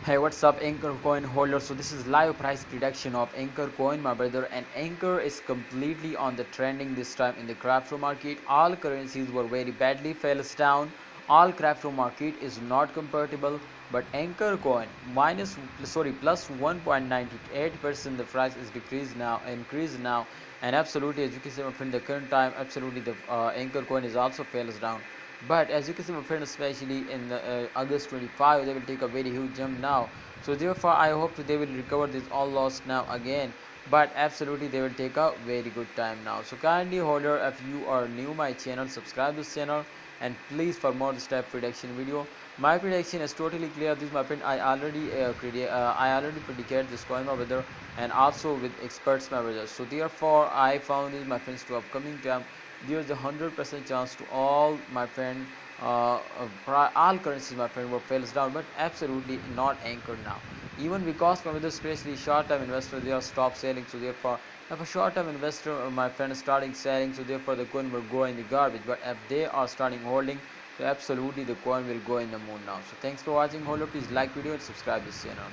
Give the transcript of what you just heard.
Hey, what's up, Anchor coin holder? So this is live price prediction of Anchor coin, my brother. And Anchor is completely on the trending this time in the crypto market. All currencies were very badly falls down. All crypto market is not compatible, but Anchor coin plus 1.98%. The price is increased now, and absolutely, as you can see, my friend, the current time, absolutely the Anchor coin is also falls down. But as you can see, my friend, especially in August 25, they will take a very huge jump now. So therefore, I hope they will recover this all lost now again. But absolutely, they will take a very good time now. So kindly, holder, if you are new my channel, subscribe this channel, and please for more step prediction video. My prediction is totally clear. This, my friend, I already predicted this coin, my brother, and also with experts, my brother. So therefore, I found this, my friends, to upcoming time there's a 100% chance to all my friend all currencies, my friend, were fails down, but absolutely not anchored now, even because my brother, especially short-term investor, they are stop selling. So therefore, if a short-term investor, my friend, is starting selling, so therefore the coin will go in the garbage. But if they are starting holding, so absolutely the coin will go in the moon now. So thanks for watching, holder. Please like video and subscribe this channel.